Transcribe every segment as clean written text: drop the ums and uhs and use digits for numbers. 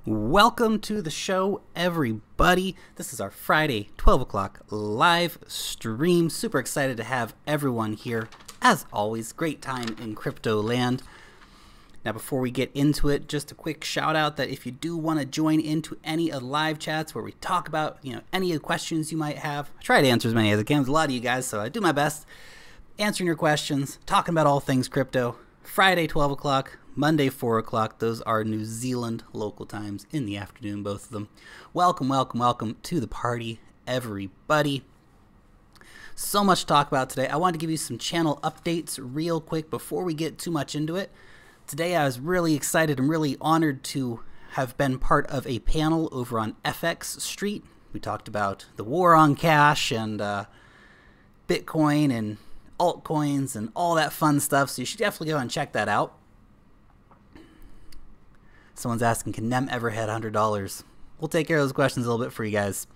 Welcome to the show, everybody. This is our Friday 12 o'clock live stream. Super excited to have everyone here. As always, great time in crypto land. Now, before we get into it, just a quick shout out that if you do want to join into any of the live chats where we talk about, any of the questions you might have, I try to answer as many as I can with a lot of you guys, so I do my best answering your questions, talking about all things crypto. Friday 12 o'clock, Monday 4 o'clock. Those are New Zealand local times in the afternoon, both of them. Welcome, welcome, welcome to the party, everybody. So much to talk about today. I wanted to give you some channel updates real quick before we get too much into it. Today I was really excited and really honored to have been part of a panel over on FX Street. We talked about the war on cash and Bitcoin and altcoins and all that fun stuff, so you should definitely go and check that out. Someone's asking, can NEM ever hit $100? We'll take care of those questions a little bit for you guys.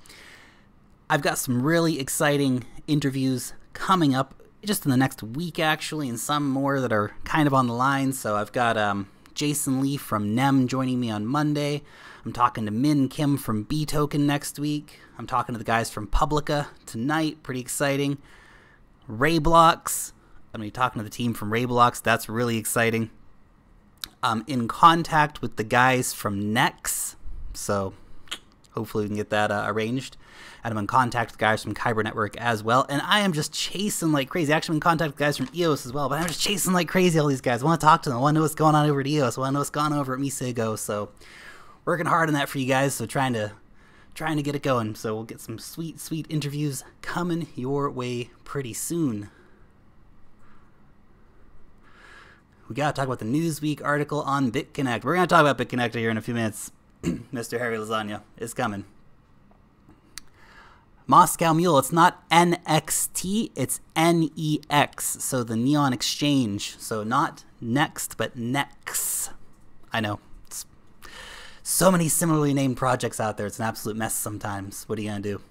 I've got some really exciting interviews coming up just in the next week, actually, and some more that are kind of on the line. So I've got Jason Lee from NEM joining me on Monday. I'm talking to Min Kim from B Token next week. I'm talking to the guys from Publica tonight. Pretty exciting. Rayblocks. I'm going to be talking to the team from Rayblocks. That's really exciting. I'm in contact with the guys from Nex, so hopefully we can get that arranged. And I'm in contact with the guys from Kyber Network as well. And I am just chasing like crazy. Actually, I'm in contact with the guys from EOS as well, but I'm just chasing like crazy all these guys. I want to talk to them. I want to know what's going on over at EOS. I want to know what's going on over at Misigo. So working hard on that for you guys. So trying to get it going. So we'll get some sweet, sweet interviews coming your way pretty soon. We got to talk about the Newsweek article on Bitconnect. We're going to talk about Bitconnect here in a few minutes. Mr. Harry Lasagna is coming. Moscow Mule, it's not NXT, it's NEX. So the Neon Exchange. So not Next, but Nex. I know. It's so many similarly named projects out there. It's an absolute mess sometimes. What are you going to do?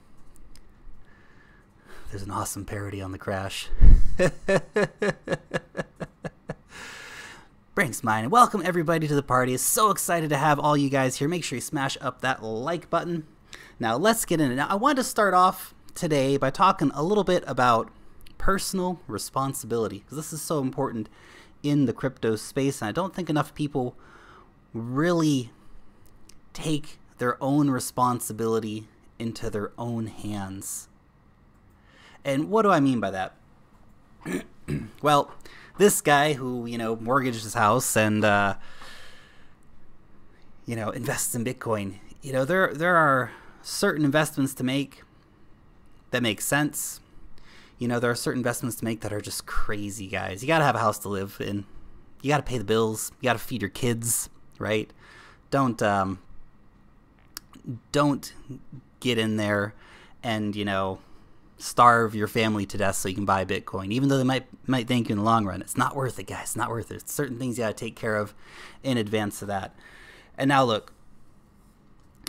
There's an awesome parody on the crash. Brinks mine. Welcome everybody to the party. So excited to have all you guys here. Make sure you smash up that like button. Now let's get into it. Now I wanted to start off today by talking a little bit about personal responsibility, because this is so important in the crypto space, and I don't think enough people really take their own responsibility into their own hands. And what do I mean by that? Well, this guy who, mortgaged his house and, invests in Bitcoin, there are certain investments to make that make sense. There are certain investments to make that are just crazy, guys. You got to have a house to live in. You got to pay the bills. You got to feed your kids, right? Don't get in there and, starve your family to death so you can buy Bitcoin, even though they might thank you in the long run. It's not worth it, guys. It's not worth it. Certain things you got to take care of in advance of that. And now look,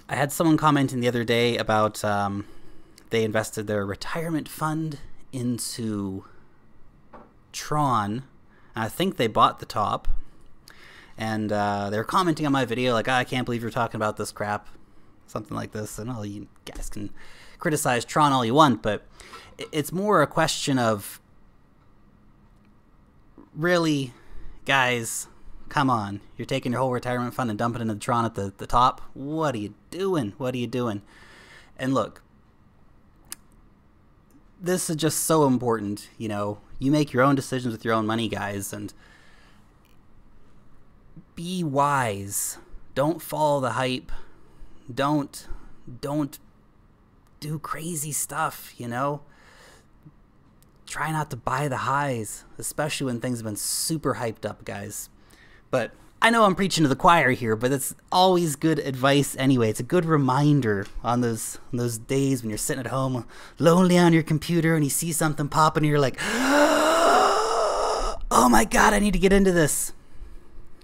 I had someone commenting the other day about they invested their retirement fund into Tron. I think they bought the top, and they were commenting on my video like, I can't believe you're talking about this crap, something like this. And all you guys can criticize Tron all you want, but it's more a question of, really, guys, come on. You're taking your whole retirement fund and dumping it into Tron at the top? What are you doing? What are you doing? And look, this is just so important. You make your own decisions with your own money, guys, and be wise. Don't follow the hype. Don't do crazy stuff, Try not to buy the highs, especially when things have been super hyped up, guys. But I know I'm preaching to the choir here, but it's always good advice anyway. It's a good reminder on those days when you're sitting at home, lonely on your computer, and you see something popping, and you're like, oh my God, I need to get into this.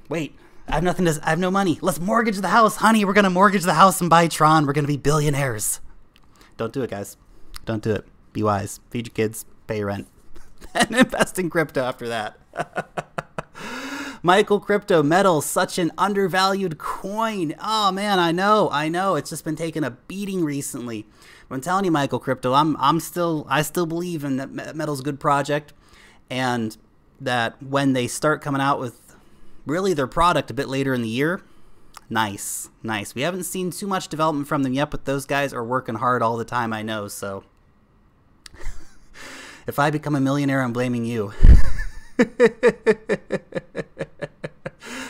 Wait, I have no money. Let's mortgage the house. Honey, we're going to mortgage the house and buy Tron. We're going to be billionaires. Don't do it, guys. Don't do it. Be wise. Feed your kids. Pay your rent. And invest in crypto after that. Michael Crypto Metal, such an undervalued coin. Oh man, I know. It's just been taking a beating recently. But I'm telling you, Michael Crypto, I still believe in that Metal's a good project, and that when they start coming out with really their product a bit later in the year, nice. We haven't seen too much development from them yet, but those guys are working hard all the time, I know. So if I become a millionaire, I'm blaming you.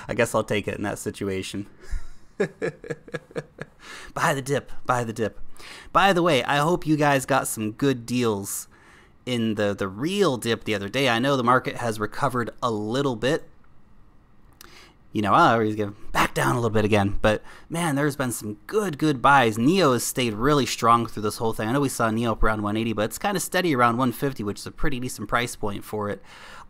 I guess I'll take it in that situation. Buy the dip. By the way, I hope you guys got some good deals in the real dip the other day. I know the market has recovered a little bit. You know, he's going back down a little bit again. But, man, there's been some good buys. Neo has stayed really strong through this whole thing. I know we saw Neo up around 180, but it's kind of steady around 150, which is a pretty decent price point for it.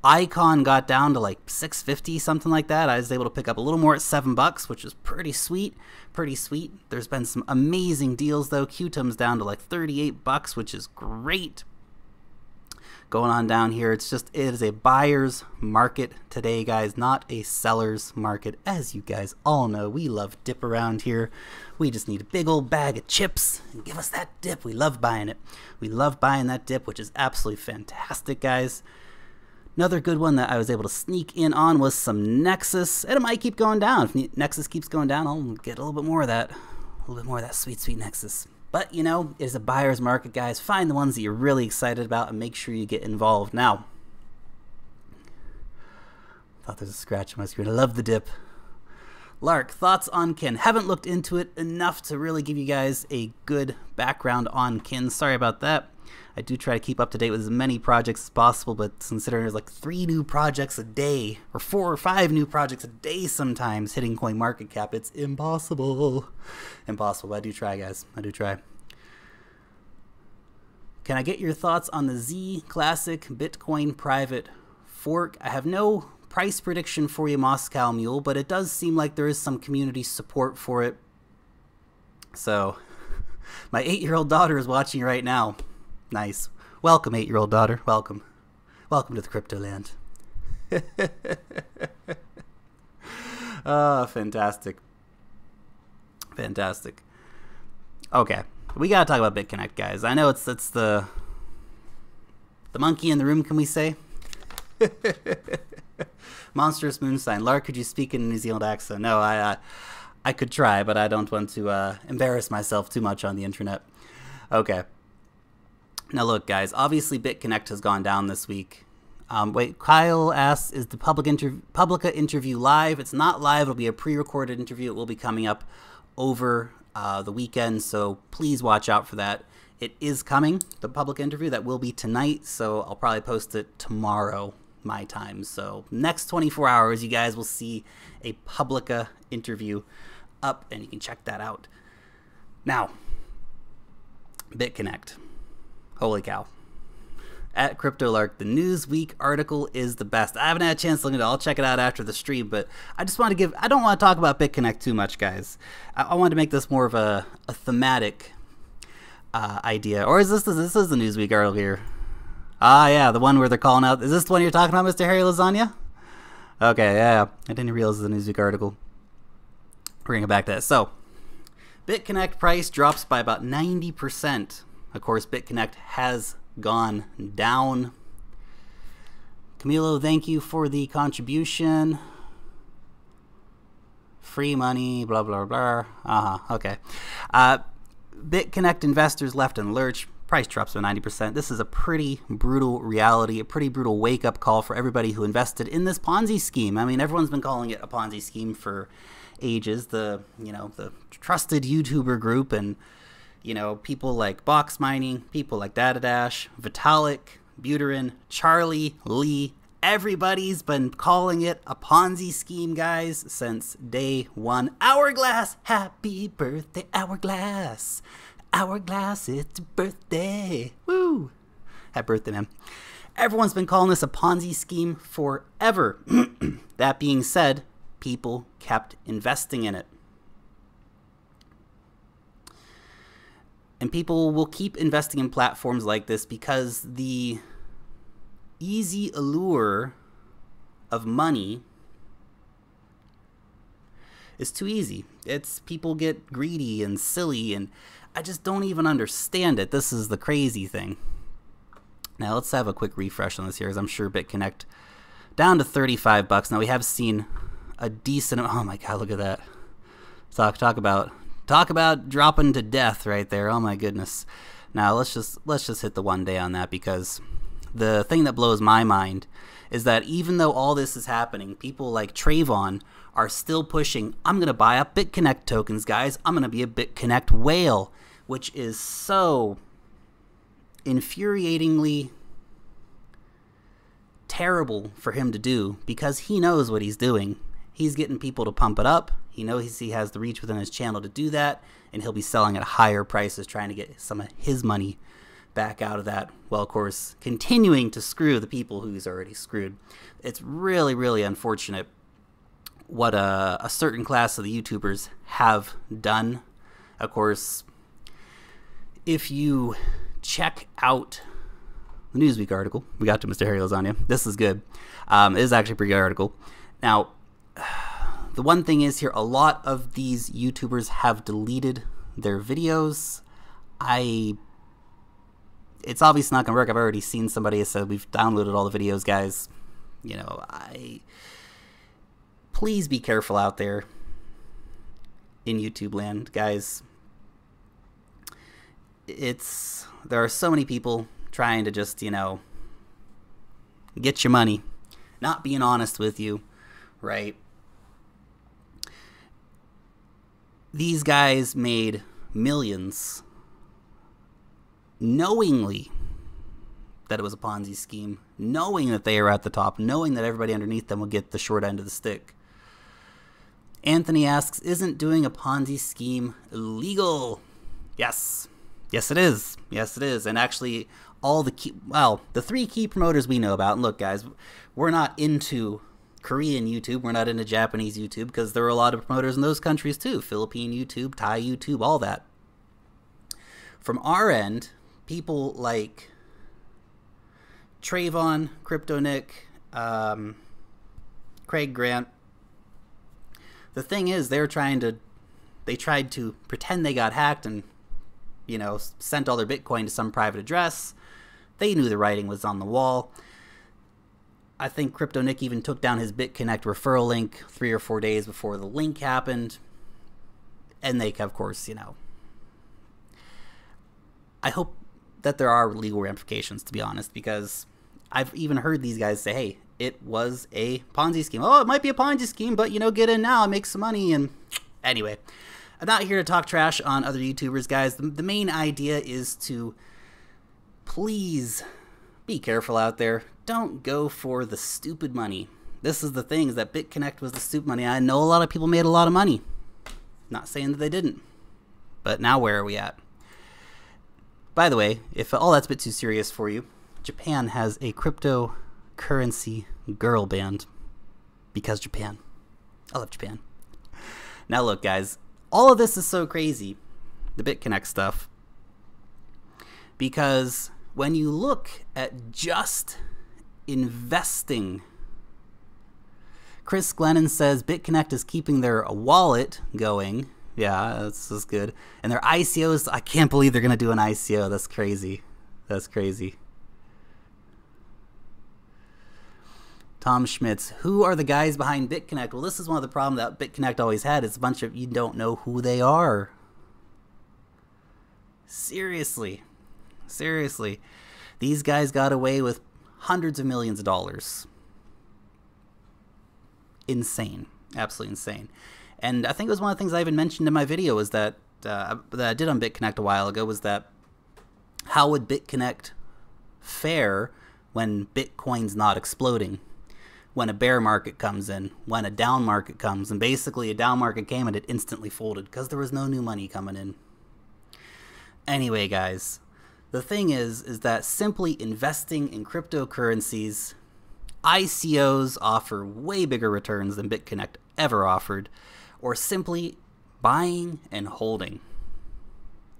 Icon got down to like 650, something like that. I was able to pick up a little more at $7, which is pretty sweet. There's been some amazing deals, though. Qtum's down to like $38, which is great. Going on down here, it is a buyer's market today, guys, not a seller's market. As you guys all know, we love dip around here. We just need a big old bag of chips and give us that dip. We love buying it. We love buying that dip, which is absolutely fantastic, guys. Another good one that I was able to sneak in on was some Nexus, and it might keep going down. If Nexus keeps going down, I'll get a little bit more of that, sweet Nexus. But, you know, it is a buyer's market, guys. Find the ones that you're really excited about and make sure you get involved. Now, thought there's a scratch on my screen. I love the dip. Lark, thoughts on Kin? Haven't looked into it enough to really give you guys a good background on Kin. Sorry about that. I do try to keep up to date with as many projects as possible, but considering there's like 3 new projects a day, or 4 or 5 new projects a day sometimes hitting CoinMarketCap, it's impossible. But I do try, guys. I do try. Can I get your thoughts on the Z Classic Bitcoin private fork? I have no price prediction for you, Moscow Mule, but it does seem like there is some community support for it. So, my 8-year-old daughter is watching right now. Nice. Welcome, 8-year-old daughter. Welcome. Welcome to the crypto land. Oh, fantastic. Okay. We got to talk about Bitconnect, guys. I know it's the monkey in the room, can we say? Monstrous Moonstein. Lark, could you speak in a New Zealand accent? No, I could try, but I don't want to embarrass myself too much on the internet. Okay. Now look, guys, obviously Bitconnect has gone down this week. Wait, Kyle asks, is the Publica interview live? It's not live. It'll be a pre-recorded interview. It will be coming up over the weekend, so please watch out for that. It is coming, the Publica interview. That will be tonight, so I'll probably post it tomorrow, my time. So next 24 hours, you guys will see a Publica interview up, and you can check that out. Now, Bitconnect. Holy cow. At CryptoLark, the Newsweek article is the best. I haven't had a chance to look at it. I'll check it out after the stream, but I just want to I don't want to talk about Bitconnect too much, guys. I wanted to make this more of a thematic idea. Or is this the Newsweek article here? Ah, yeah, the one where they're calling out. Is this the one you're talking about, Mr. Harry Lasagna? Okay, yeah. I didn't realize it was a Newsweek article. Bring it back to that. So, Bitconnect price drops by about 90%. Of course, Bitconnect has gone down. Camilo, thank you for the contribution. Free money, blah, blah, blah. Okay. Bitconnect investors left in lurch. Price drops by 90%. This is a pretty brutal reality, a pretty brutal wake-up call for everybody who invested in this Ponzi scheme. I mean, everyone's been calling it a Ponzi scheme for ages. The trusted YouTuber group and people like Box Mining, people like Datadash, Vitalik, Buterin, Charlie, Lee, everybody's been calling it a Ponzi scheme, guys, since day one. Hourglass, happy birthday, Hourglass. Hourglass, it's your birthday. Woo! Happy birthday, man. Everyone's been calling this a Ponzi scheme forever. That being said, people kept investing in it. And people will keep investing in platforms like this because the easy allure of money is too easy. It's people get greedy and silly, and I just don't even understand it. This is the crazy thing. Now let's have a quick refresh on this here, as I'm sure Bitconnect down to 35 bucks. Now we have seen a decent, oh my god, look at that. Talk about dropping to death right there. Oh my goodness. Now let's just hit the 1 day on that, because the thing that blows my mind is that even though all this is happening, people like Trayvon are still pushing, I'm going to buy up Bitconnect tokens, guys. I'm going to be a Bitconnect whale, which is so infuriatingly terrible for him to do, because he knows what he's doing. He's getting people to pump it up. He knows he has the reach within his channel to do that, and he'll be selling at higher prices, trying to get some of his money back out of that, well, of course, continuing to screw the people who he's already screwed. It's really, really unfortunate what a certain class of the YouTubers have done. Of course, if you check out the Newsweek article, we got to Mr. Harry Lasagna. This is good. It is actually a pretty good article. Now, the one thing is here, a lot of these YouTubers have deleted their videos. It's obviously not going to work. I've already seen somebody said we've downloaded all the videos, guys. You know, please be careful out there in YouTube land, guys. There are so many people trying to just, you know, get your money, not being honest with you, right? These guys made millions knowingly that it was a Ponzi scheme, knowing that they were at the top, knowing that everybody underneath them would get the short end of the stick. Anthony asks, isn't doing a Ponzi scheme illegal? Yes. Yes, it is. Yes, it is. And actually, all the key, well, the 3 key promoters we know about, and look, guys, we're not into Korean YouTube, we're not into Japanese YouTube, because there are a lot of promoters in those countries too. Philippine YouTube, Thai YouTube, all that. From our end, people like Trayvon, CryptoNick, Craig Grant, the thing is, they tried to pretend they got hacked and, you know, sent all their Bitcoin to some private address. They knew the writing was on the wall. I think CryptoNick even took down his Bitconnect referral link 3 or 4 days before the link happened. And they, of course, you know, I hope that there are legal ramifications, to be honest, because I've even heard these guys say, hey, it was a Ponzi scheme. Oh, it might be a Ponzi scheme, but, you know, get in now and make some money. And anyway, I'm not here to talk trash on other YouTubers, guys. The main idea is to please be careful out there. Don't go for the stupid money. This is the thing, is that Bitconnect was the stupid money. I know a lot of people made a lot of money. Not saying that they didn't. But now where are we at? By the way, if all that's a bit too serious for you, Japan has a cryptocurrency girl band. Because Japan. I love Japan. Now look, guys, all of this is so crazy, the Bitconnect stuff, because when you look at just investing, Chris Glennon says Bitconnect is keeping their wallet going. Yeah, that's good. And their ICOs, I can't believe they're going to do an ICO. That's crazy. That's crazy. Tom Schmitz, who are the guys behind Bitconnect? Well, this is one of the problems that Bitconnect always had. It's a bunch of, you don't know who they are. Seriously. Seriously. These guys got away with hundreds of millions of dollars. Insane. Absolutely insane. And I think it was one of the things I even mentioned in my video was that, that I did on Bitconnect a while ago, was that how would Bitconnect fare when Bitcoin's not exploding? When a bear market comes in, when a down market comes, and basically a down market came and it instantly folded because there was no new money coming in. Anyway, guys, the thing is that simply investing in cryptocurrencies, ICOs offer way bigger returns than Bitconnect ever offered, or simply buying and holding.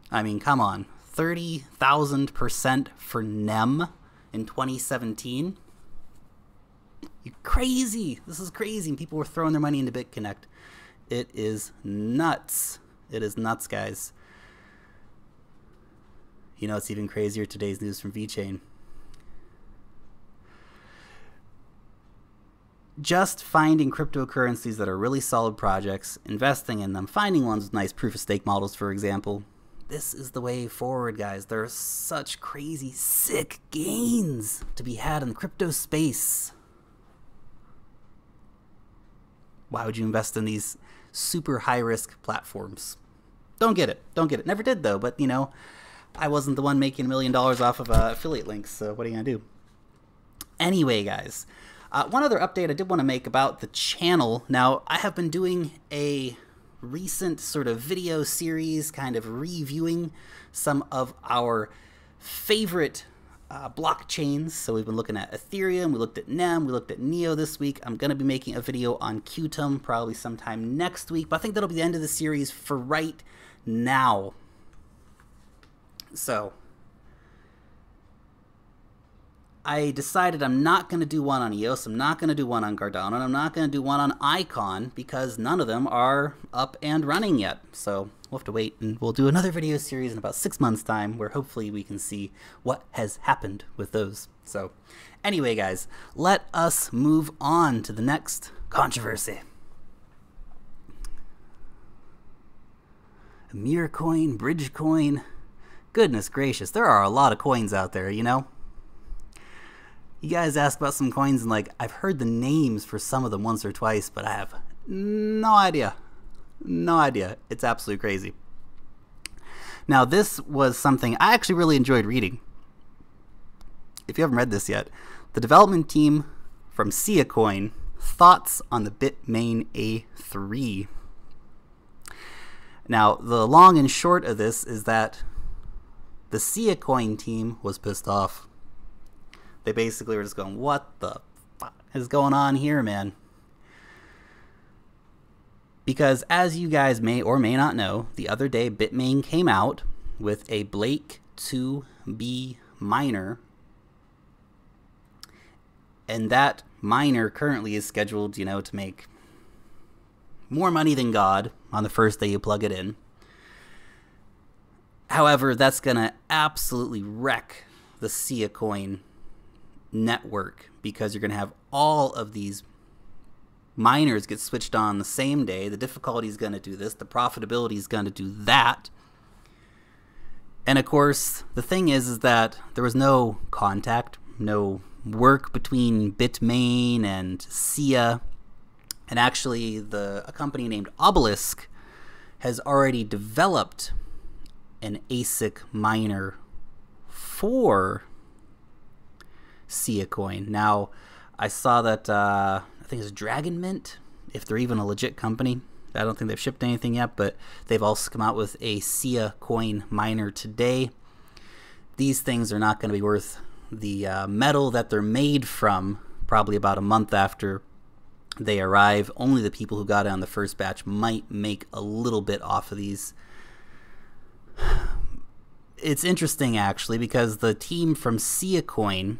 I mean, come on, 30,000% for NEM in 2017? You crazy. This is crazy. And people were throwing their money into Bitconnect. It is nuts. It is nuts, guys. You know, it's even crazier. Today's news from VeChain. Just finding cryptocurrencies that are really solid projects, investing in them, finding ones with nice proof-of-stake models, for example. This is the way forward, guys. There are such crazy, sick gains to be had in the crypto space. Why would you invest in these super high-risk platforms? Don't get it. Don't get it. Never did, though. But, you know, I wasn't the one making $1 million off of affiliate links, so what are you going to do? Anyway, guys. One other update I did want to make about the channel. Now, I have been doing a recent sort of video series kind of reviewing some of our favorite blockchains. So we've been looking at Ethereum, we looked at NEM, we looked at NEO this week. I'm going to be making a video on Qtum probably sometime next week, but I think that'll be the end of the series for right now. So I decided I'm not going to do one on EOS, I'm not going to do one on Cardano, and I'm not going to do one on Icon because none of them are up and running yet. So we'll have to wait, and we'll do another video series in about 6 months' time where hopefully we can see what has happened with those. So anyway, guys, let us move on to the next controversy. Mirrorcoin, Bridgecoin. Goodness gracious, there are a lot of coins out there, you know? You guys ask about some coins and like, I've heard the names for some of them once or twice, but I have no idea. No idea. It's absolutely crazy. Now, this was something I actually really enjoyed reading. If you haven't read this yet, the development team from Coin, thoughts on the Bitmain A3. Now, the long and short of this is that the Coin team was pissed off. They basically were just going, what the fuck is going on here, man? Because as you guys may or may not know, the other day Bitmain came out with a Blake 2B miner. And that miner currently is scheduled, you know, to make more money than God on the first day you plug it in. However, that's going to absolutely wreck the Coin network because you're going to have all of these miners get switched on the same day. The difficulty is going to do this. The profitability is going to do that. And of course, the thing is that there was no contact, no work between Bitmain and Sia. And actually, a company named Obelisk has already developed an ASIC miner for Coin. Now, I saw that I think it's Dragon Mint, if they're even a legit company. I don't think they've shipped anything yet, but they've also come out with a Coin miner today. These things are not going to be worth the metal that they're made from probably about a month after they arrive. Only the people who got it on the first batch might make a little bit off of these. It's interesting, actually, because the team from Coin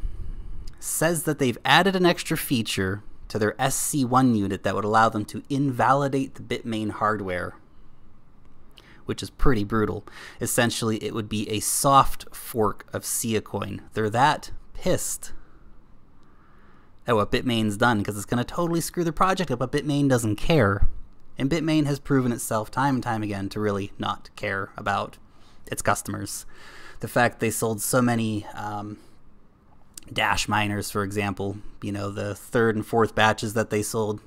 says that they've added an extra feature to their SC1 unit that would allow them to invalidate the Bitmain hardware, which is pretty brutal. Essentially, it would be a soft fork of Coin. They're that pissed at what Bitmain's done because it's going to totally screw the project up, but Bitmain doesn't care. And Bitmain has proven itself time and time again to really not care about its customers. The fact they sold so many Dash miners, for example, you know, the third and fourth batches that they sold,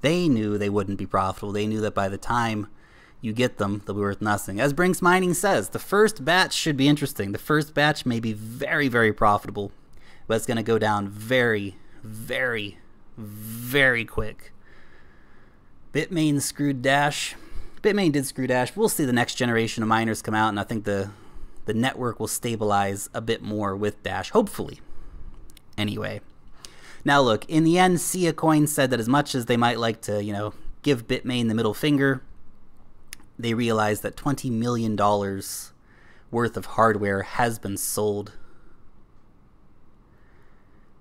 they knew they wouldn't be profitable. They knew that by the time you get them, they'll be worth nothing. As Brinks Mining says, the first batch should be interesting. The first batch may be very, very profitable, but it's going to go down very, very, very quick. Bitmain screwed Dash. Bitmain did screw Dash. We'll see the next generation of miners come out, and I think the network will stabilize a bit more with Dash, hopefully. Anyway. Now look, in the end, Coin said that as much as they might like to, you know, give Bitmain the middle finger, they realized that $20 million worth of hardware has been sold.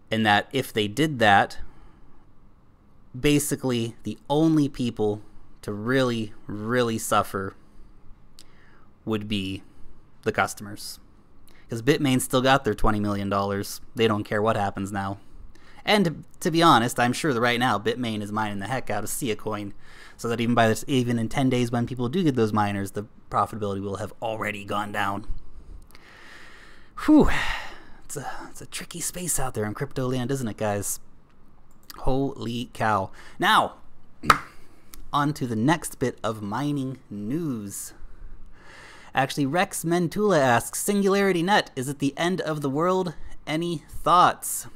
And that if they did that, basically the only people to really, really suffer would be the customers. Because Bitmain still got their $20 million. They don't care what happens now. And to be honest, I'm sure that right now Bitmain is mining the heck out of Coin, so that even in 10 days when people do get those miners, the profitability will have already gone down. Whew. It's a tricky space out there in crypto land, isn't it, guys? Holy cow. Now, on to the next bit of mining news. Actually, Rex Mentula asks, Singularity Net, is it the end of the world? Any thoughts?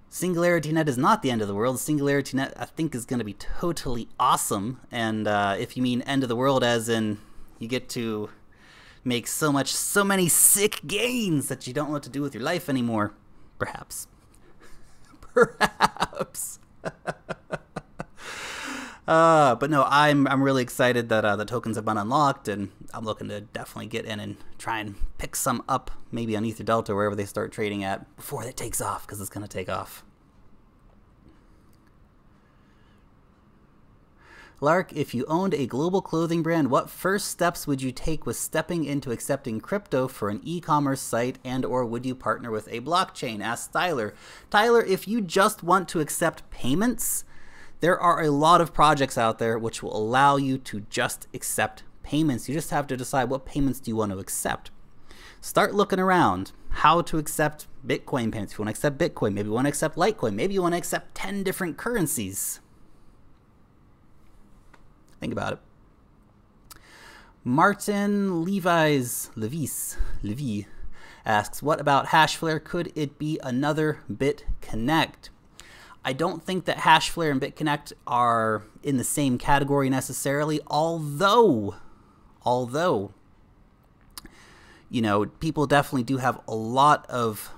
Singularity Net is not the end of the world. Singularity Net, I think, is going to be totally awesome. And if you mean end of the world as in you get to make so many sick gains that you don't know what to do with your life anymore, perhaps. Perhaps. But no, I'm really excited that the tokens have been unlocked, and I'm looking to definitely get in and try and pick some up, maybe on Ether Delta, wherever they start trading at, before it takes off, because it's going to take off. Lark, if you owned a global clothing brand, what first steps would you take with stepping into accepting crypto for an e-commerce site, and or would you partner with a blockchain? Asked Tyler. Tyler, if you just want to accept payments, there are a lot of projects out there which will allow you to just accept payments. You just have to decide what payments do you want to accept. Start looking around how to accept Bitcoin payments. If you want to accept Bitcoin, maybe you want to accept Litecoin, maybe you want to accept 10 different currencies. Think about it. Martin Levi asks, what about Hashflare? Could it be another Bitconnect? I don't think that Hashflare and Bitconnect are in the same category necessarily, although, you know, people definitely do have a lot of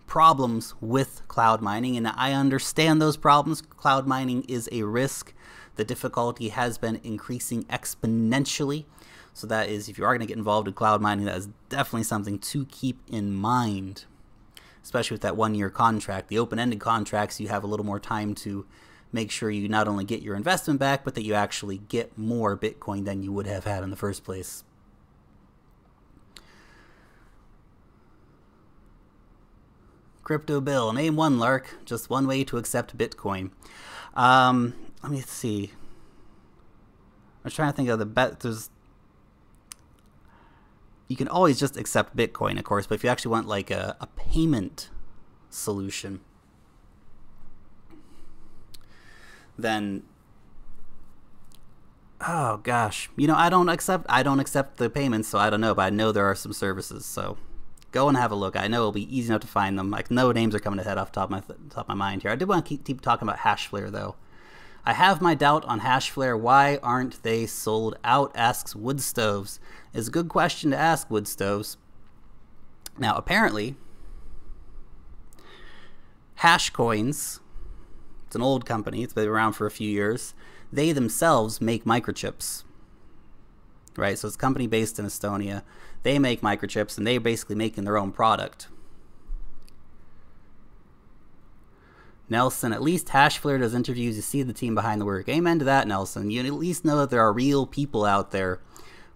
problems with cloud mining, and I understand those problems. Cloud mining is a risk. The difficulty has been increasing exponentially. So that is, if you are going to get involved in cloud mining, that is definitely something to keep in mind. Especially with that 1-year contract. The open-ended contracts, you have a little more time to make sure you not only get your investment back, but that you actually get more Bitcoin than you would have had in the first place. Crypto Bill, name one, Lark. Just one way to accept Bitcoin. Let me see. I'm trying to think of the bet. You can always just accept Bitcoin, of course, but if you actually want like a payment solution, then, oh gosh, you know, I don't accept the payments, so I don't know, but I know there are some services, so go and have a look. I know it'll be easy enough to find them. Like, no names are coming to head off the top of my mind here. I did want to keep talking about Hashflare though. I have my doubt on Hashflare. Why aren't they sold out? Asks Woodstoves. It's a good question to ask, Woodstoves. Now, apparently, Hashcoins, it's an old company, it's been around for a few years, they themselves make microchips. Right? So it's a company based in Estonia. They make microchips, and they're basically making their own product. Nelson, at least Hashflare does interviews. You see the team behind the work. Amen to that, Nelson. You at least know that there are real people out there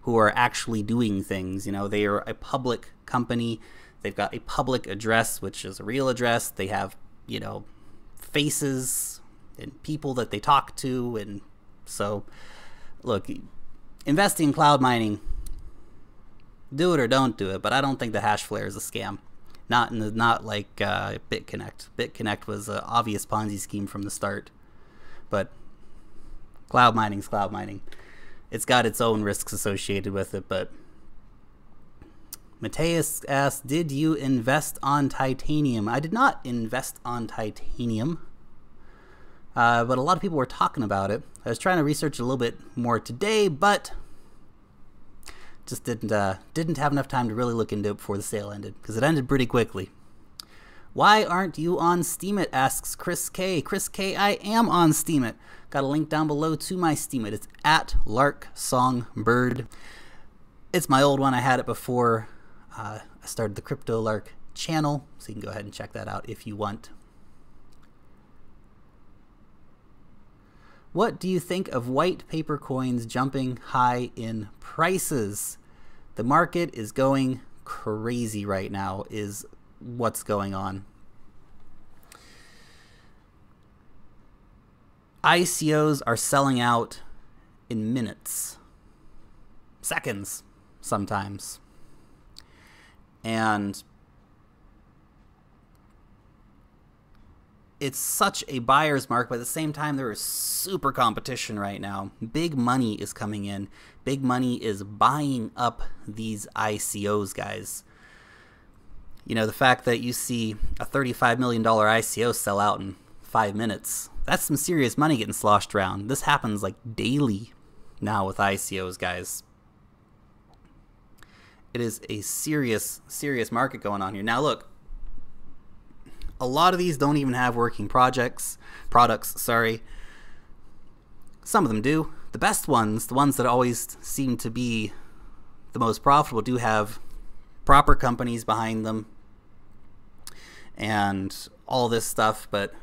who are actually doing things. You know, they are a public company. They've got a public address, which is a real address. They have, you know, faces and people that they talk to. And so, look, investing in cloud mining, do it or don't do it. But I don't think the Hashflare is a scam. Not like Bitconnect. Bitconnect was an obvious Ponzi scheme from the start. But cloud mining's cloud mining. It's got its own risks associated with it. But Mateus asked, did you invest on titanium? I did not invest on titanium. But a lot of people were talking about it. I was trying to research a little bit more today, but just didn't have enough time to really look into it before the sale ended, because it ended pretty quickly. Why aren't you on Steemit? Asks Chris K. Chris K, I am on Steemit. Got a link down below to my Steemit. It's at LarkSongbird. It's my old one. I had it before I started the Crypto Lark channel, so you can go ahead and check that out if you want. What do you think of white paper coins jumping high in prices? The market is going crazy right now is what's going on. ICOs are selling out in minutes, seconds sometimes. And it's such a buyer's market, but at the same time, there is super competition right now. Big money is coming in. Big money is buying up these ICOs, guys. You know, the fact that you see a $35 million ICO sell out in 5 minutes, that's some serious money getting sloshed around. This happens like daily now with ICOs, guys. It is a serious, serious market going on here. Now, look. A lot of these don't even have working products, sorry. Some of them do. The best ones, the ones that always seem to be the most profitable, do have proper companies behind them and all this stuff. But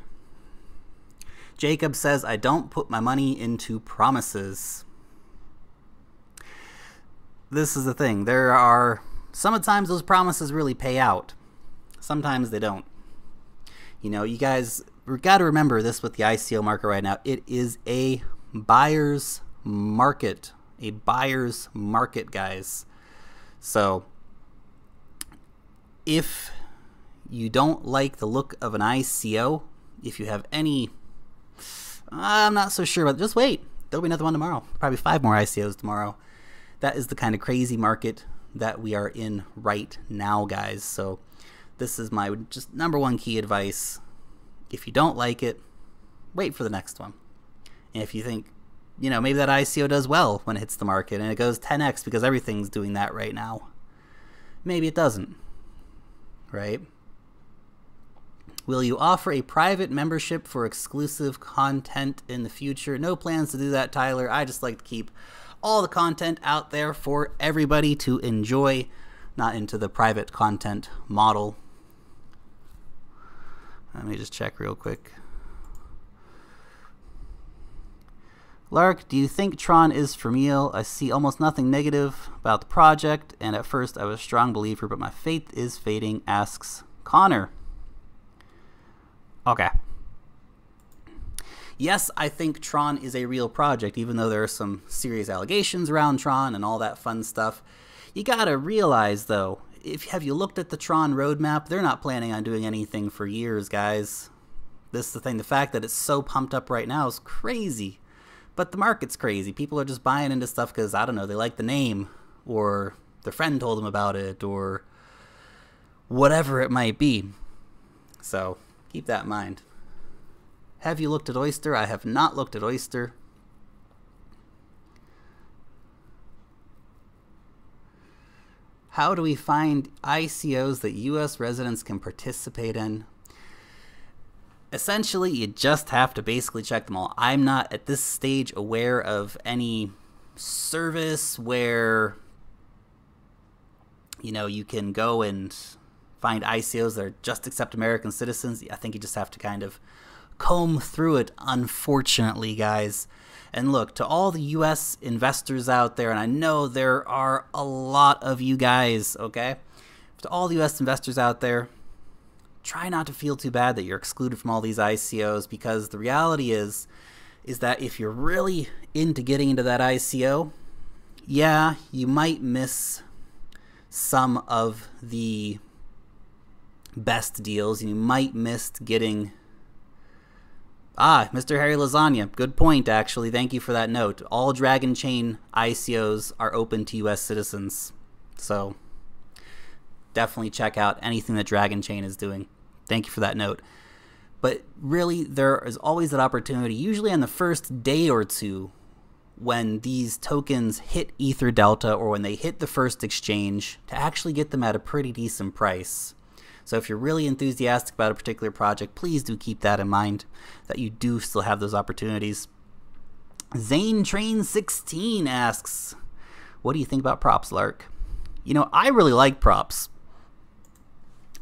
Jacob says, I don't put my money into promises. This is the thing. There are sometimes those promises really pay out. Sometimes they don't. You know, you guys got to remember this with the ICO market right now. It is a buyer's market. A buyer's market, guys. So, if you don't like the look of an ICO, if you have any, I'm not so sure, but just wait. There'll be another one tomorrow. Probably 5 more ICOs tomorrow. That is the kind of crazy market that we are in right now, guys. So, this is my just #1 key advice. If you don't like it, wait for the next one. And if you think, you know, maybe that ICO does well when it hits the market and it goes 10x because everything's doing that right now. Maybe it doesn't, right? Will you offer a private membership for exclusive content in the future? No plans to do that, Tyler. I just like to keep all the content out there for everybody to enjoy, not into the private content model. Let me just check real quick. Lark, do you think Tron is for real? I see almost nothing negative about the project, and at first I was a strong believer, but my faith is fading, asks Connor. Okay. Yes, I think Tron is a real project, even though there are some serious allegations around Tron and all that fun stuff. You gotta realize, though, have you looked at the Tron roadmap? They're not planning on doing anything for years, guys. This is the thing. The fact that it's so pumped up right now is crazy. But the market's crazy. People are just buying into stuff because, I don't know, they like the name, or their friend told them about it, or whatever it might be. So, keep that in mind. Have you looked at Oyster? I have not looked at Oyster. How do we find ICOs that U.S. residents can participate in? Essentially, you just have to basically check them all. I'm not at this stage aware of any service where, you know, you can go and find ICOs that just accept American citizens. I think you just have to kind of comb through it, unfortunately, guys. And look, to all the U.S. investors out there, and I know there are a lot of you guys, okay? To all the U.S. investors out there, try not to feel too bad that you're excluded from all these ICOs, because the reality is that if you're really into getting into that ICO, yeah, you might miss some of the best deals. You might miss getting... Mr. Harry Lasagna, good point, actually. Thank you for that note. All Dragon Chain ICOs are open to U.S. citizens. So, definitely check out anything that Dragon Chain is doing. Thank you for that note. But really, there is always that opportunity, usually on the first day or two, when these tokens hit Ether Delta or when they hit the first exchange, to actually get them at a pretty decent price. So if you're really enthusiastic about a particular project, please do keep that in mind, that you do still have those opportunities. Zane Train 16 asks, what do you think about props, Lark? You know, I really like props.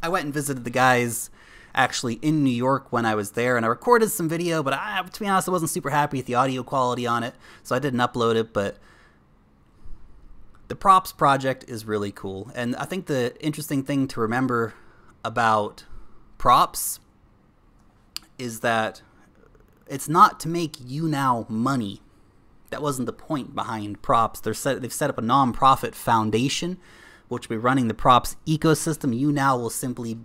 I went and visited the guys actually in New York when I was there, and I recorded some video, but to be honest, I wasn't super happy with the audio quality on it, so I didn't upload it. But the props project is really cool, and I think the interesting thing to remember about props is that it's not to make you now money. That wasn't the point behind props. They've set up a non-profit foundation which will be running the props ecosystem. You now will simply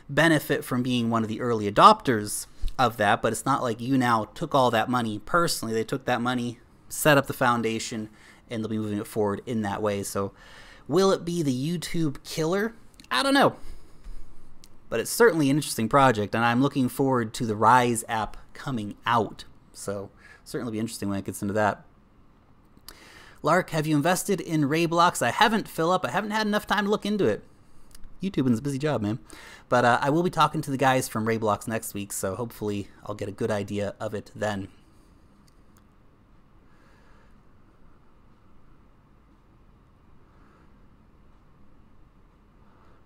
benefit from being one of the early adopters of that, but it's not like you now took all that money personally. They took that money, set up the foundation, and they'll be moving it forward in that way. So will it be the YouTube killer? I don't know. But it's certainly an interesting project, and I'm looking forward to the Rise app coming out. So certainly be interesting when it gets into that. Lark, have you invested in Rayblox? I haven't, Philip. I haven't had enough time to look into it. YouTubing's a busy job, man. But I will be talking to the guys from Rayblox next week, so hopefully I'll get a good idea of it then.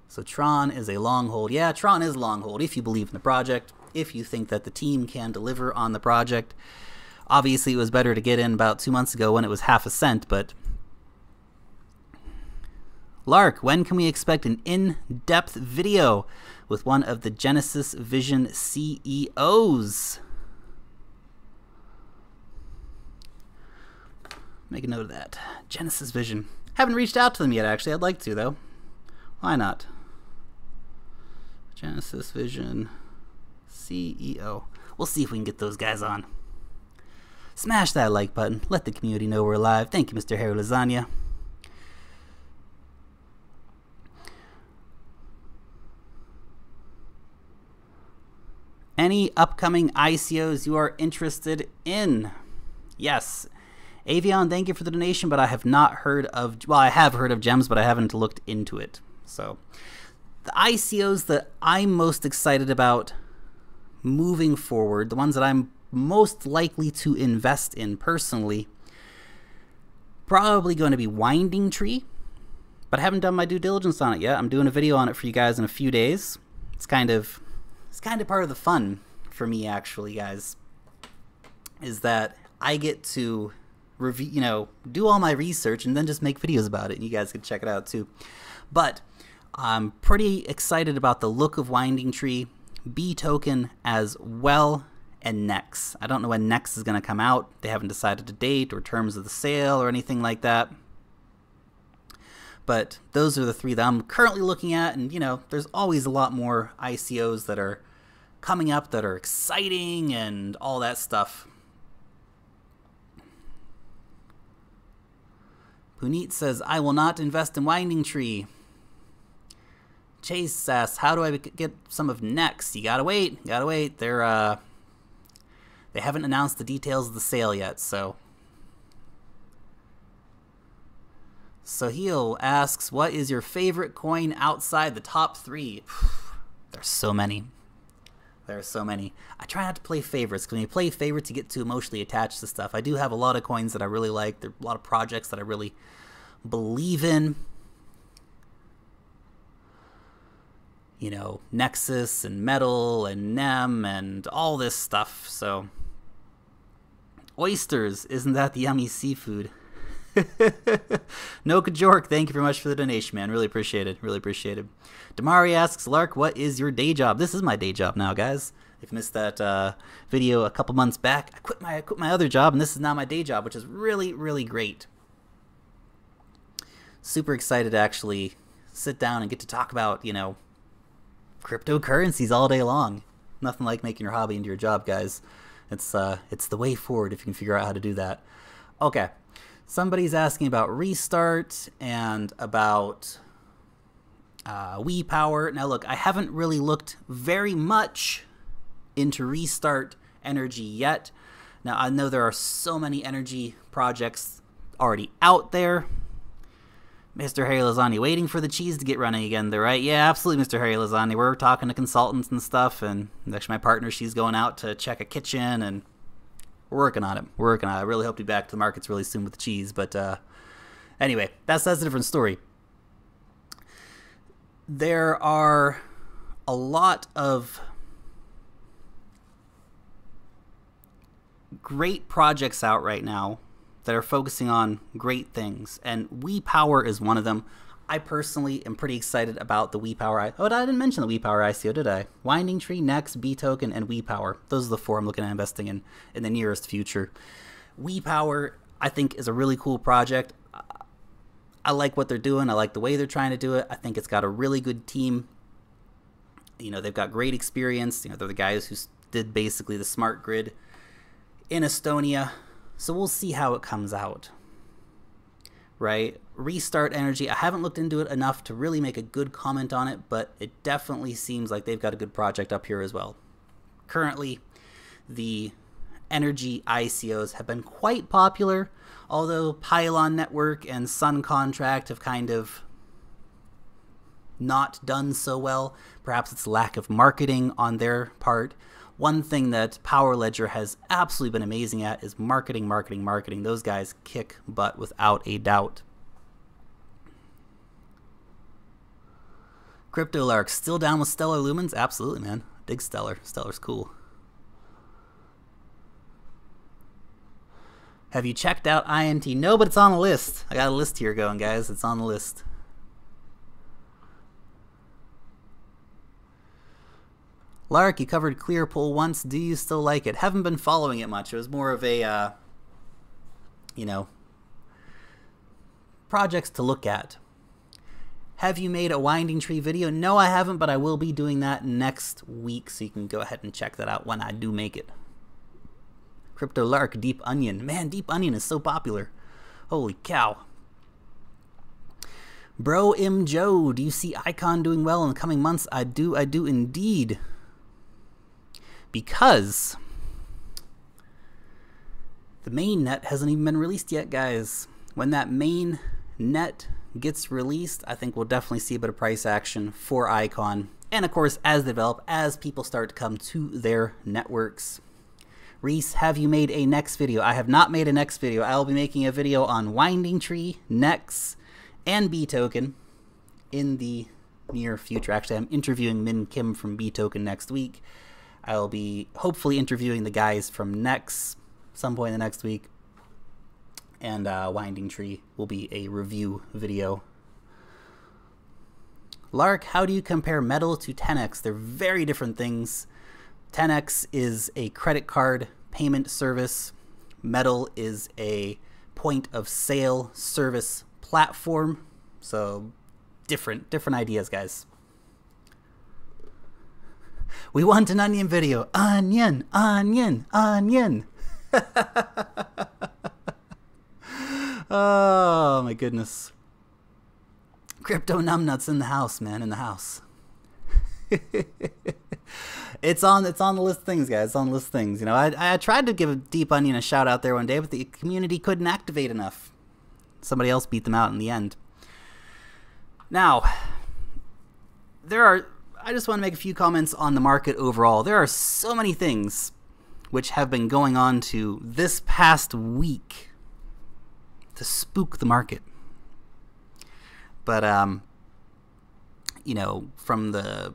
So Tron is a long hold. Yeah, Tron is a long hold if you believe in the project, if you think that the team can deliver on the project. Obviously, it was better to get in about 2 months ago when it was half a cent, but... Lark, when can we expect an in-depth video with one of the Genesis Vision CEOs? Make a note of that. Genesis Vision. Haven't reached out to them yet, actually. I'd like to, though. Why not? Genesis Vision CEO. We'll see if we can get those guys on. Smash that like button. Let the community know we're live. Thank you, Mr. Harry Lasagna. Any upcoming ICOs you are interested in? Yes. Avion, thank you for the donation, but I have not heard of... Well, I have heard of GEMS, but I haven't looked into it. So, the ICOs that I'm most excited about moving forward, the ones that I'm most likely to invest in personally, probably going to be Winding Tree, but I haven't done my due diligence on it yet. I'm doing a video on it for you guys in a few days. It's kind of part of the fun for me, actually, guys, is that I get to review, you know, do all my research and then just make videos about it, and you guys can check it out too. But I'm pretty excited about the look of Winding Tree, B token as well, and Nex. I don't know when Nex is going to come out. They haven't decided a date or terms of the sale or anything like that. But those are the three that I'm currently looking at, and you know, there's always a lot more ICOs that are coming up that are exciting and all that stuff. Puneet says, I will not invest in Winding Tree. Chase asks, how do I get some of Nex? You gotta wait. You gotta wait. They haven't announced the details of the sale yet, so. Sahil asks, what is your favorite coin outside the top 3? There's so many. There are so many. I try not to play favorites, because when you play favorites, you get too emotionally attached to stuff. I do have a lot of coins that I really like. There are a lot of projects that I really believe in. You know, Nexus and Metal and NEM and all this stuff. So, oysters, isn't that the yummy seafood? No Kajork, thank you very much for the donation, man. Really appreciate it. Really appreciate it. Damari asks, Lark, what is your day job? This is my day job now, guys. If you missed that video a couple months back, I quit my other job, and this is now my day job, which is really, really great. Super excited to actually sit down and get to talk about, you know, cryptocurrencies all day long. Nothing like making your hobby into your job, guys. It's the way forward if you can figure out how to do that. Okay. Somebody's asking about Restart and about WePower. Now look, I haven't really looked very much into Restart Energy yet. Now I know there are so many energy projects already out there. Mr. Harry Lasagna waiting for the cheese to get running again there, right? Yeah, absolutely, Mr. Harry Lasagna. We're talking to consultants and stuff, and actually my partner, she's going out to check a kitchen, and we're working on it. We're working on it. I really hope to be back to the markets really soon with the cheese, but anyway, that's a different story. There are a lot of great projects out right now that are focusing on great things, and WePower is one of them. I personally am pretty excited about the WePower. I didn't mention the WePower ICO, did I? Winding Tree, Next, BToken, and WePower. Those are the four I'm looking at investing in the nearest future. WePower, I think, is a really cool project. I like what they're doing. I like the way they're trying to do it. I think it's got a really good team. You know, they've got great experience. You know, they're the guys who did basically the smart grid in Estonia. So we'll see how it comes out. Right? Restart Energy, I haven't looked into it enough to really make a good comment on it, but it definitely seems like they've got a good project up here as well. Currently, the energy ICOs have been quite popular, although Pylon Network and Sun Contract have kind of not done so well. Perhaps it's lack of marketing on their part. One thing that Power Ledger has absolutely been amazing at is marketing, marketing, marketing. Those guys kick butt without a doubt. Crypto Lark, still down with Stellar Lumens? Absolutely, man. Dig Stellar. Stellar's cool. Have you checked out INT? No, but it's on the list. I got a list here going, guys. It's on the list. Lark, you covered Clearpool once. Do you still like it? Haven't been following it much. It was more of a, you know, projects to look at. Have you made a Winding Tree video? No, I haven't, but I will be doing that next week, so you can go ahead and check that out when I do make it. Crypto Lark, Deep Onion. Man, Deep Onion is so popular. Holy cow. Bro M. Joe, do you see Icon doing well in the coming months? I do indeed. Because the main net hasn't even been released yet, guys. When that main net gets released, I think we'll definitely see a bit of price action for Icon. And of course, as they develop, as people start to come to their networks. Reese, have you made a next video? I have not made a next video. I will be making a video on Winding Tree, Nex, and BToken in the near future. Actually, I'm interviewing Min Kim from BToken next week. I will be hopefully interviewing the guys from Nex some point in the next week. And Winding Tree will be a review video. Lark, how do you compare Metal to 10x? They're very different things. 10x is a credit card payment service. Metal is a point of sale service platform. So different ideas, guys. We want an onion video. Onion, onion, onion. Oh my goodness. Crypto numbnuts in the house, man, in the house. It's on the list of things, guys. It's on the list of things. You know, I tried to give a Deep Onion a shout out there one day, but the community couldn't activate enough. Somebody else beat them out in the end. Now, I just want to make a few comments on the market overall. There are so many things which have been going on to this past week to spook the market. But, you know, from the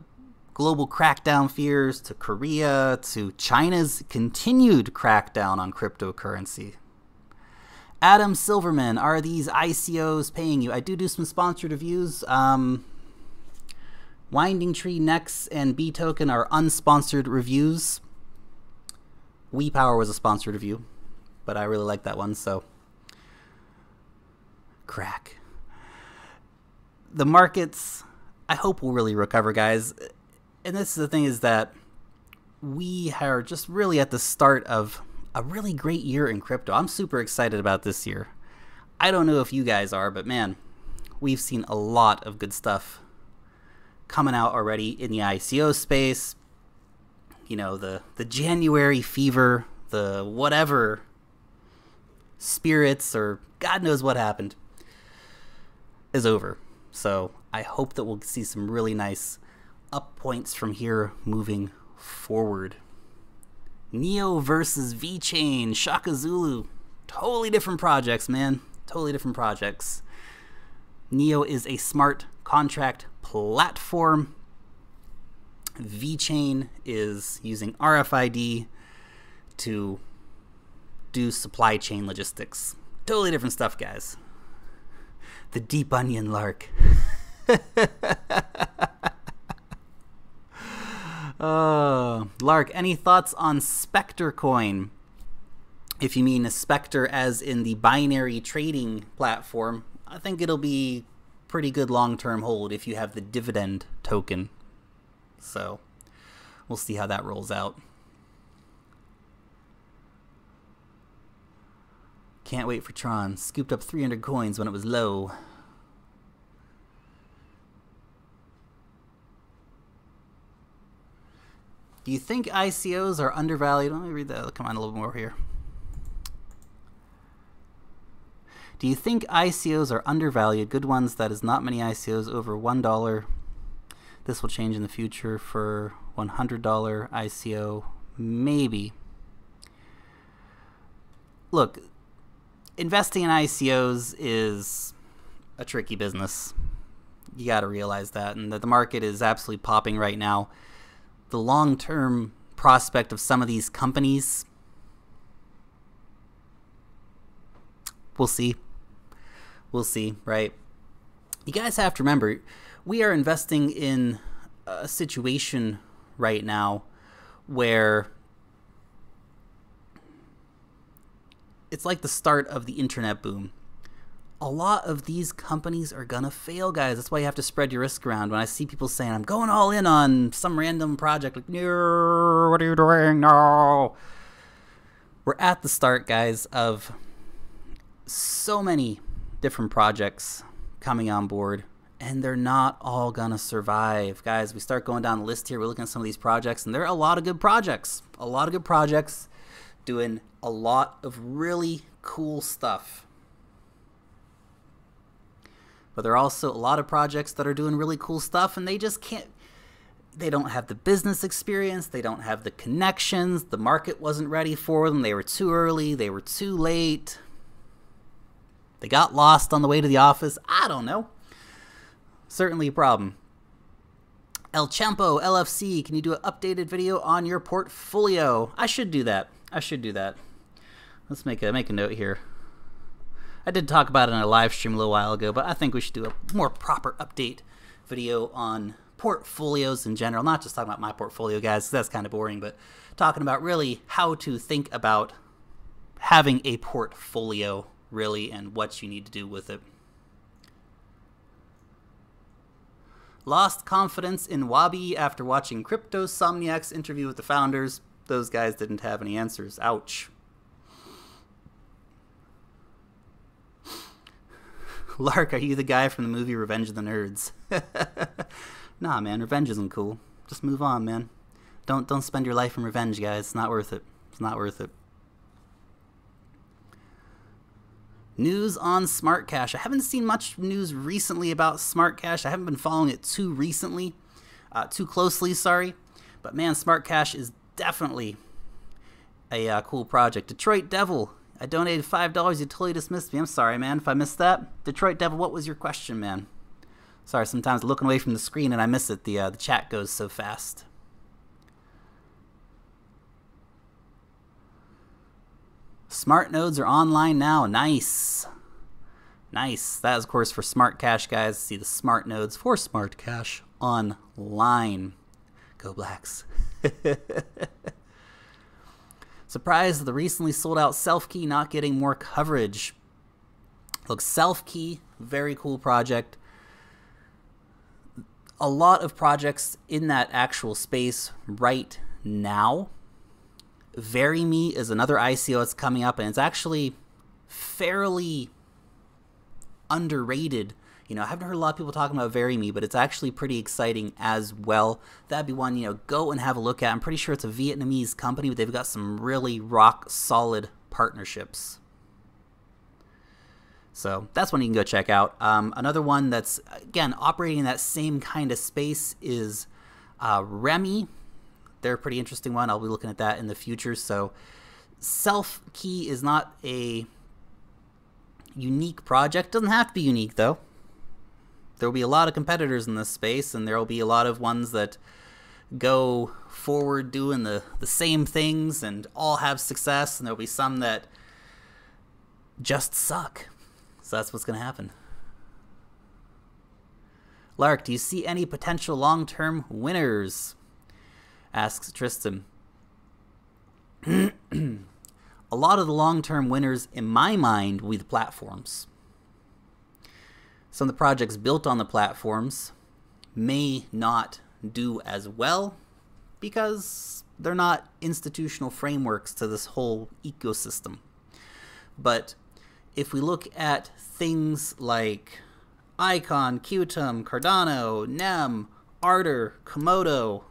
global crackdown fears to Korea to China's continued crackdown on cryptocurrency. Adam Silverman, are these ICOs paying you? I do some sponsored reviews. Winding Tree, Nex, and BToken are unsponsored reviews. WePower was a sponsored review, but I really like that one, so. Crack. The markets, I hope, will really recover, guys. And this is the thing, is that we are just really at the start of a really great year in crypto. I'm super excited about this year. I don't know if you guys are, but man, we've seen a lot of good stuff coming out already in the ICO space. You know, the January fever, the whatever spirits or God knows what happened is over. So I hope that we'll see some really nice up points from here moving forward. Neo versus VeChain, Shaka Zulu. Totally different projects, man. Totally different projects. Neo is a smart contract platform. VeChain is using RFID to do supply chain logistics. Totally different stuff, guys. The deep onion, Lark. Lark, any thoughts on Spectre coin? If you mean a Spectre as in the binary trading platform, I think it'll be pretty good long-term hold if you have the dividend token. So we'll see how that rolls out. Can't wait for Tron. Scooped up 300 coins when it was low. Do you think ICOs are undervalued? Let me read that. Come on, a little more here. Do you think ICOs are undervalued? Good ones, that is not many ICOs over $1. This will change in the future for $100 ICO. Maybe. Look, investing in ICOs is a tricky business. You got to realize that. And that the market is absolutely popping right now. The long-term prospect of some of these companies, we'll see. We'll see, right? You guys have to remember, we are investing in a situation right now where it's like the start of the internet boom. A lot of these companies are gonna fail, guys. That's why you have to spread your risk around. When I see people saying, I'm going all in on some random project, like, no, what are you doing? No. We're at the start, guys, of so many different projects coming on board, and they're not all gonna survive. Guys, we start going down the list here. We're looking at some of these projects, and there are a lot of good projects. A lot of good projects doing a lot of really cool stuff. But there are also a lot of projects that are doing really cool stuff, and they just can't, they don't have the business experience, they don't have the connections, the market wasn't ready for them, they were too early, they were too late, they got lost on the way to the office, I don't know. Certainly a problem. El Champo, LFC, can you do an updated video on your portfolio? I should do that. I should do that. Let's make a note here. I did talk about it in a live stream a little while ago, but I think we should do a more proper update video on portfolios in general. Not just talking about my portfolio, guys, 'cause that's kind of boring, but talking about really how to think about having a portfolio, really, and what you need to do with it. Lost confidence in Wabi after watching CryptoSomniac's interview with the founders. Those guys didn't have any answers. Ouch. Lark, are you the guy from the movie Revenge of the Nerds? Nah, man, revenge isn't cool. Just move on, man. Don't spend your life in revenge, guys. It's not worth it. It's not worth it. News on Smart Cash. I haven't seen much news recently about Smart Cash. I haven't been following it too closely, sorry. But man, Smart Cash is definitely a cool project. Detroit Devil, I donated $5. You totally dismissed me. I'm sorry, man, if I missed that. Detroit Devil, what was your question, man? Sorry, sometimes looking away from the screen and I miss it. The chat goes so fast. Smart nodes are online now. Nice. Nice. That is, of course, for Smart Cash, guys. See the smart nodes for Smart Cash online. Go Blacks. Surprised the recently sold out Self-Key not getting more coverage. Look, Self-Key, very cool project. A lot of projects in that actual space right now. VeryMe is another ICO that's coming up, and it's actually fairly underrated. You know, I haven't heard a lot of people talking about VeryMe, but it's actually pretty exciting as well. That'd be one, you know, go and have a look at. I'm pretty sure it's a Vietnamese company, but they've got some really rock solid partnerships. So that's one you can go check out. Another one that's, again, operating in that same kind of space is Remy. They're a pretty interesting one. I'll be looking at that in the future. So Self-Key is not a unique project. Doesn't have to be unique, though. There will be a lot of competitors in this space, and there will be a lot of ones that go forward doing the same things and all have success, and there will be some that just suck. So that's what's going to happen. Lark, do you see any potential long-term winners? Asks Tristan. A lot of the long-term winners, in my mind, will be the platforms. Some of the projects built on the platforms may not do as well because they're not institutional frameworks to this whole ecosystem. But if we look at things like Icon, Qtum, Cardano, Nem, Ardor, Komodo,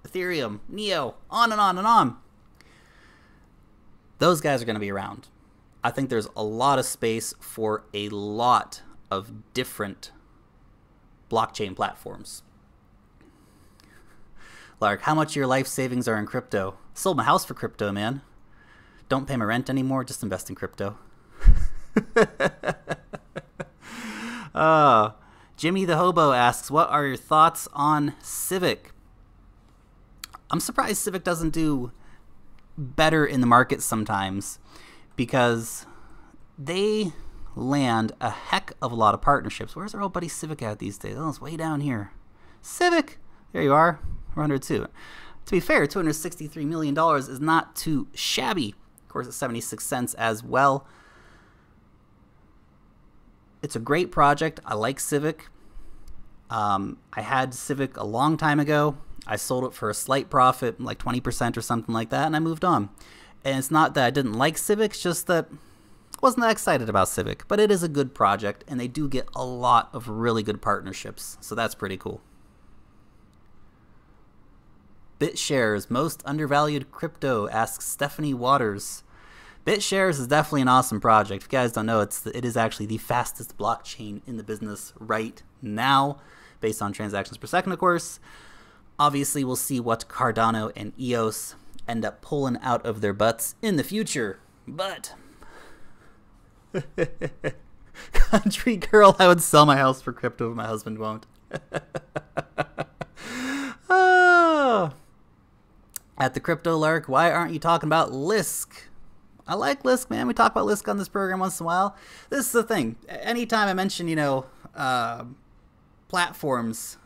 Ethereum, Neo, on and on and on, those guys are going to be around. I think there's a lot of space for a lot of different blockchain platforms. Lark, how much of your life savings are in crypto? Sold my house for crypto, man. Don't pay my rent anymore, just invest in crypto. Jimmy the Hobo asks, what are your thoughts on Civic? I'm surprised Civic doesn't do better in the market sometimes because they land a heck of a lot of partnerships. Where's our old buddy Civic at these days? Oh, it's way down here. Civic! There you are. 102. To be fair, $263 million is not too shabby. Of course, it's 76 cents as well. It's a great project. I like Civic. I had Civic a long time ago. I sold it for a slight profit, like 20% or something like that, and I moved on. And it's not that I didn't like Civic, it's just that I wasn't that excited about Civic. But it is a good project, and they do get a lot of really good partnerships, so that's pretty cool. BitShares, most undervalued crypto, asks Stephanie Waters. BitShares is definitely an awesome project. If you guys don't know, it is actually the fastest blockchain in the business right now, based on transactions per second, of course. Obviously, we'll see what Cardano and Eos end up pulling out of their butts in the future. But, country girl, I would sell my house for crypto, but my husband won't. Oh. At the Crypto Lark, why aren't you talking about Lisk? I like Lisk, man. We talk about Lisk on this program once in a while. This is the thing. Anytime I mention, platforms,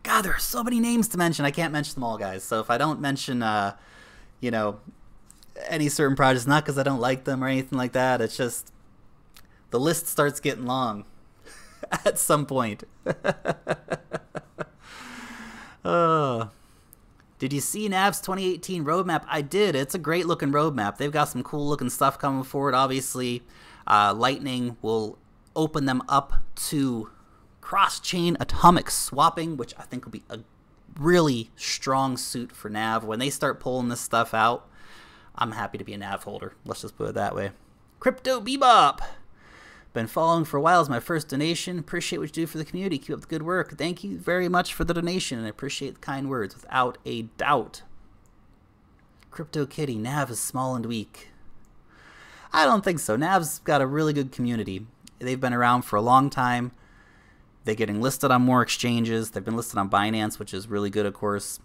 God, there are so many names to mention. I can't mention them all, guys. So if I don't mention, any certain projects, not because I don't like them or anything like that. It's just the list starts getting long at some point. Did you see Nav's 2018 roadmap? I did. It's a great looking roadmap. They've got some cool looking stuff coming forward. Obviously, Lightning will open them up to cross-chain atomic swapping, which I think will be a really strong suit for Nav. When they start pulling this stuff out, I'm happy to be a Nav holder. Let's just put it that way. Crypto Bebop. Been following for a while as my first donation. Appreciate what you do for the community. Keep up the good work. Thank you very much for the donation, and I appreciate the kind words, without a doubt. Crypto Kitty, Nav is small and weak. I don't think so. Nav's got a really good community. They've been around for a long time. They're getting listed on more exchanges. They've been listed on Binance, which is really good, of course.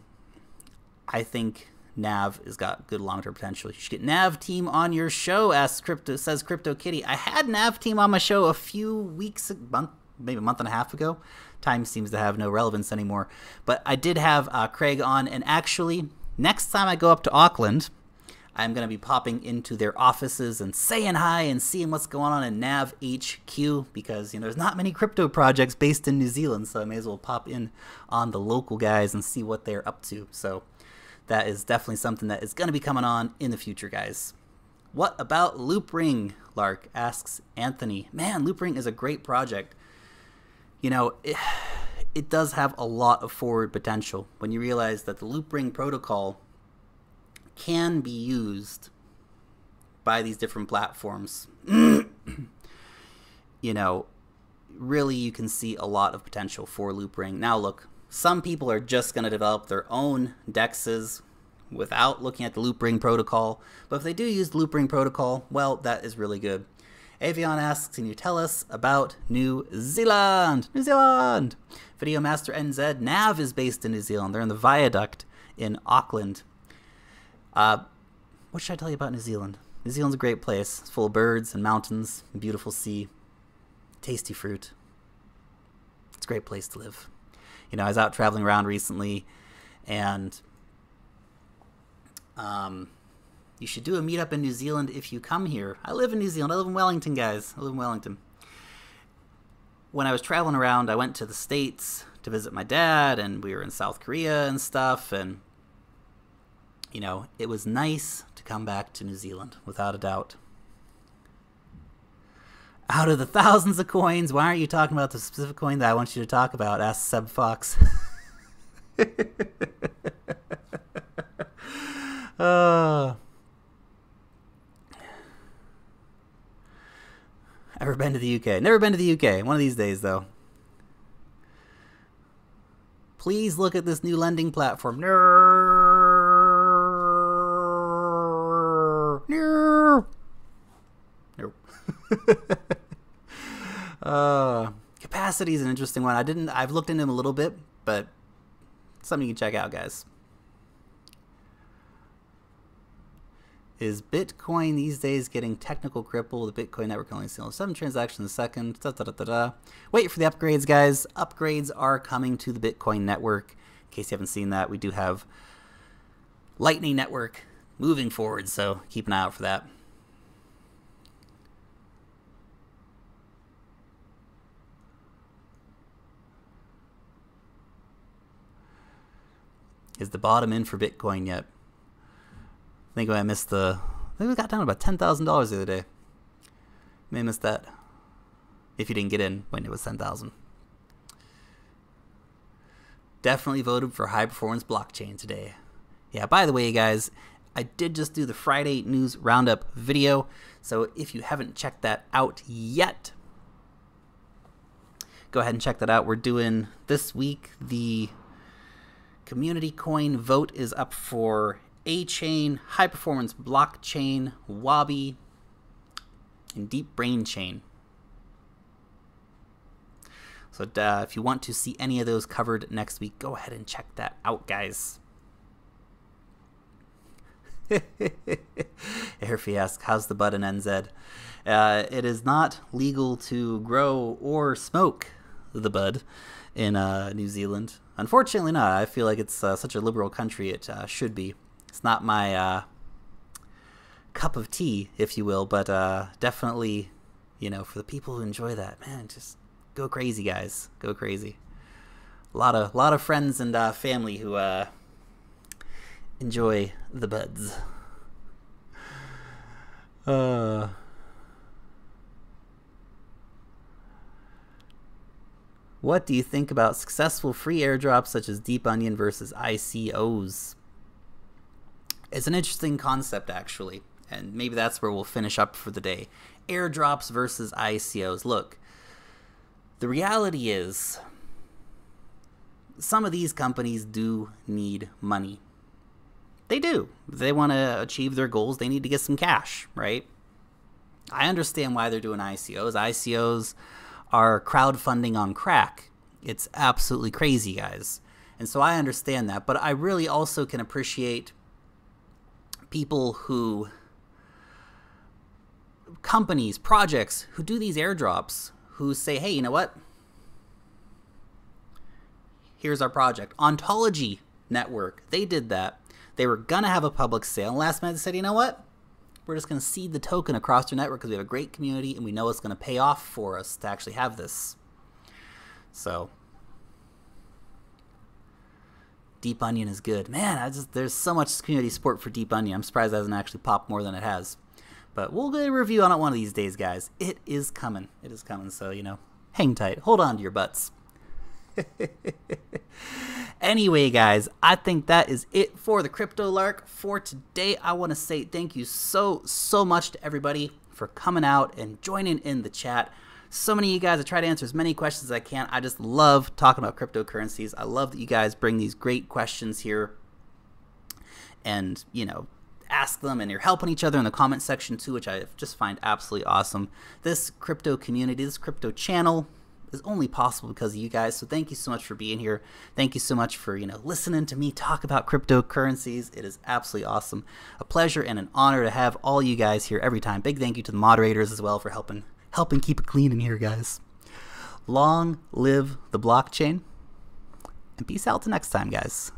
I think Nav has got good long-term potential. You should get Nav Team on your show, says Crypto Kitty. I had Nav Team on my show a few weeks, maybe a month and a half ago. Time seems to have no relevance anymore. But I did have Craig on, and actually, next time I go up to Auckland, I'm going to be popping into their offices and saying hi and seeing what's going on in Nav HQ, because there's not many crypto projects based in New Zealand, so I may as well pop in on the local guys and see what they're up to. So that is definitely something that is going to be coming on in the future, guys. What about Loopring? Lark asks Anthony. Man, Loopring is a great project. It does have a lot of forward potential when you realize that the Loopring protocol can be used by these different platforms. Really you can see a lot of potential for Loopring. Now look, some people are just going to develop their own DEXs without looking at the Loopring protocol, but if they do use the Loopring protocol, well, that is really good. Avion asks, can you tell us about New Zealand? New Zealand! Video Master NZ, Nav is based in New Zealand. They're in the Viaduct in Auckland. What should I tell you about New Zealand? New Zealand's a great place. It's full of birds and mountains, and beautiful sea, tasty fruit. It's a great place to live. You know, I was out traveling around recently, and you should do a meetup in New Zealand if you come here. I live in New Zealand. I live in Wellington, guys. I live in Wellington. When I was traveling around, I went to the States to visit my dad, and we were in South Korea and stuff, and, you know, it was nice to come back to New Zealand, without a doubt. Out of the thousands of coins, why aren't you talking about the specific coin that I want you to talk about? Asked Seb Fox. Ever been to the UK? Never been to the UK. One of these days, though. Please look at this new lending platform. Capacity is an interesting one. I've looked into them a little bit, but something you can check out, guys. Is Bitcoin these days getting technical cripple? The Bitcoin network only sells 7 transactions a second. Wait for the upgrades, guys. Upgrades are coming to the Bitcoin network. In case you haven't seen that, we do have Lightning Network moving forward, so keep an eye out for that. Is the bottom in for Bitcoin yet? I think I missed I think we got down to about $10,000 the other day. May have missed that. If you didn't get in when it was 10,000. Definitely voted for high performance blockchain today. Yeah, by the way, guys, I did just do the Friday news roundup video. So if you haven't checked that out yet, go ahead and check that out. We're doing this week the community coin vote is up for A-Chain, High Performance Blockchain, Wabi, and Deep Brain Chain. So if you want to see any of those covered next week, go ahead and check that out, guys. Airfee asks, how's the bud in NZ? It is not legal to grow or smoke the bud in New Zealand. Unfortunately not. I feel like it's such a liberal country it should be. It's not my cup of tea, if you will, but definitely, you know, for the people who enjoy that, man, just go crazy, guys. Go crazy. A lot of friends and family who enjoy the buds. What do you think about successful free airdrops such as Deep Onion versus ICOs? It's an interesting concept, actually, and maybe that's where we'll finish up for the day. Airdrops versus ICOs. Look, the reality is some of these companies do need money. They do. If they want to achieve their goals, they need to get some cash, right? I understand why they're doing ICOs. ICOs are crowdfunding on crack. It's absolutely crazy, guys. And so I understand that, but I really also can appreciate people who, companies, projects who do these airdrops, who say, hey, you know what? Here's our project. Ontology Network, they did that. They were going to have a public sale. Last minute they said, you know what? We're just going to seed the token across their network because we have a great community and we know it's going to pay off for us to actually have this. So, Deep Onion is good. Man, there's so much community support for Deep Onion. I'm surprised it hasn't actually popped more than it has. But we'll get a review on it one of these days, guys. It is coming. It is coming. So, you know, hang tight. Hold on to your butts. Anyway, guys, I think that is it for the Crypto Lark for today. I want to say thank you so much to everybody for coming out and joining in the chat. So many of you guys, I try to answer as many questions as I can. I just love talking about cryptocurrencies. I love that you guys bring these great questions here and, you know, ask them, and you're helping each other in the comment section too, which I just find absolutely awesome. This crypto community, this crypto channel, is only possible because of you guys. So thank you so much for being here. Thank you so much for, listening to me talk about cryptocurrencies. It is absolutely awesome. A pleasure and an honor to have all you guys here every time. Big thank you to the moderators as well for helping keep it clean in here, guys. Long live the blockchain, and peace out till next time, guys.